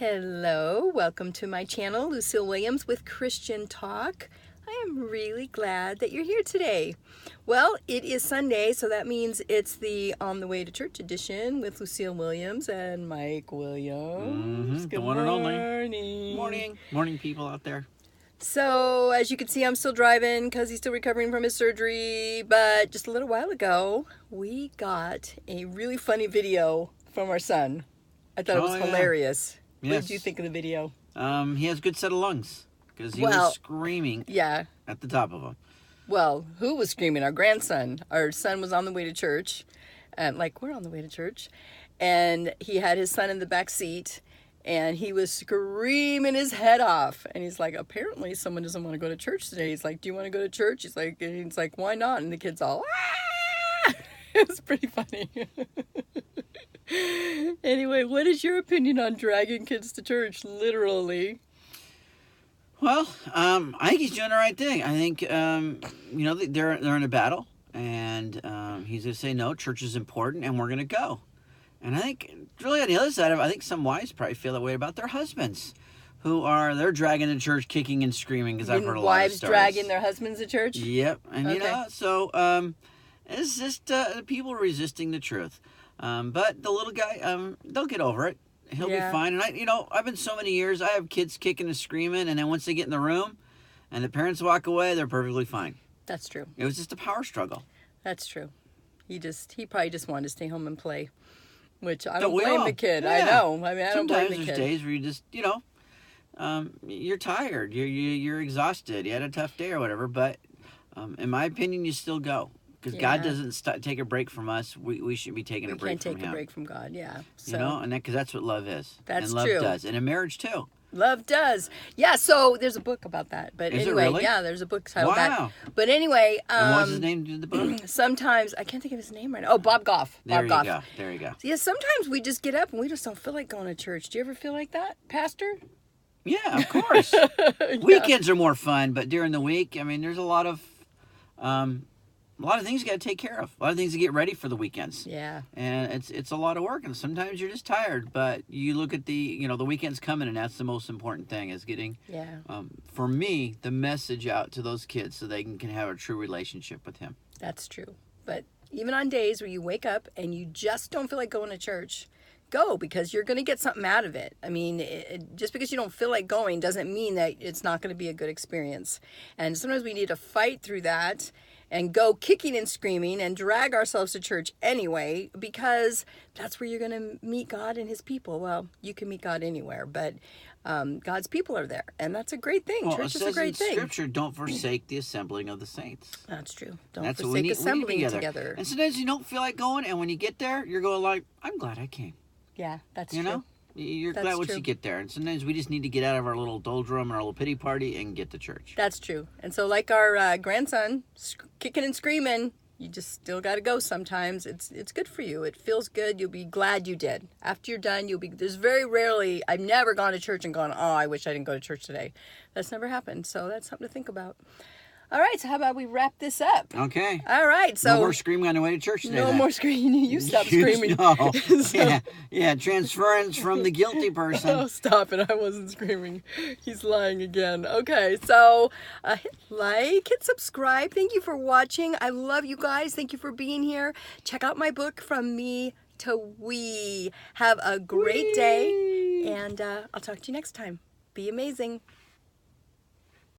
Hello, welcome to my channel, Lucille Williams with Christian Talk. I am really glad that you're here today. Well, it is Sunday, so that means it's the On the Way to Church edition with Lucille Williams and Mike Williams. Good the one and only. morning. Morning, people out there. So, as you can see, I'm still driving because he's still recovering from his surgery, but just a little while ago, we got a really funny video from our son. I thought it was hilarious. Yes. What did you think of the video? He has a good set of lungs because he was screaming at the top of them. Well, who was screaming? Our grandson. Our son was on the way to church, and we're on the way to church, and he had his son in the back seat, and he was screaming his head off. And he's like, apparently someone doesn't want to go to church today. He's like, do you want to go to church? He's like, why not? And the kid's all, ah! It was pretty funny. Anyway, what is your opinion on dragging kids to church, literally? Well, I think he's doing the right thing. I think, they're in a battle, and he's going to say, no, church is important, and we're going to go. And I think, really on the other side of it, I think some wives probably feel that way about their husbands, they're dragging to church, kicking and screaming, because I've heard a lot of stories. Wives dragging their husbands to church? Yep, and so it's just people resisting the truth. But the little guy, they'll get over it. He'll be fine. And I've been so many years, I have kids kicking and screaming, and then once they get in the room and the parents walk away, they're perfectly fine. That's true. It was just a power struggle. That's true. He probably just wanted to stay home and play, which I don't blame the kid. Yeah. I know. I mean, I don't blame the kid. Sometimes there's days where you just, you're tired. You're exhausted. You had a tough day or whatever. But in my opinion, you still go. Because God doesn't take a break from us. We should be taking a break from Him. We can't take a break from God, yeah. So, and because that's what love is. That's and love true. does. And a marriage, too. Love does. Yeah, so there's a book about that. But is anyway, it really? Yeah, there's a book titled that. But anyway. And what's his name in the book? Sometimes, I can't think of his name right now. Oh, Bob Goff. There you go. Yeah, sometimes we just get up and we just don't feel like going to church. Do you ever feel like that, Pastor? Yeah, of course. Weekends are more fun, but during the week, I mean, there's a lot of things you got to take care of. A lot of things to get ready for the weekends. Yeah. And it's a lot of work, and sometimes you're just tired. But you look at the weekend's coming, and that's the most important thing is getting, for me, the message out to those kids so they can have a true relationship with Him. That's true. But even on days where you wake up and you just don't feel like going to church, go, because you're going to get something out of it. I mean, just because you don't feel like going doesn't mean that it's not going to be a good experience. And sometimes we need to fight through that and go kicking and screaming and drag ourselves to church anyway, because that's where you're going to meet God and His people. Well, you can meet God anywhere, but God's people are there, and that's a great thing. Well, church is a great thing. Scripture, don't forsake the assembling of the saints. That's true. Don't forsake assembling together. And sometimes you don't feel like going, and when you get there, you're going like, I'm glad I came. Yeah, that's true. You know? You're glad once you get there. And sometimes we just need to get out of our little doldrum and our little pity party and get to church. That's true. And so like our grandson, kicking and screaming, you just still got to go sometimes. It's good for you. It feels good. You'll be glad you did. After you're done, there's very rarely, I've never gone to church and gone, oh, I wish I didn't go to church today. That's never happened. So that's something to think about. All right, so how about we wrap this up? Okay. All right, so... No more screaming on the way to church today. No more screaming. You stop screaming. No. Yeah, transference from the guilty person. Oh, stop it. I wasn't screaming. He's lying again. Okay, so hit like, hit subscribe. Thank you for watching. I love you guys. Thank you for being here. Check out my book, From Me to We. Have a great day, and I'll talk to you next time. Be amazing.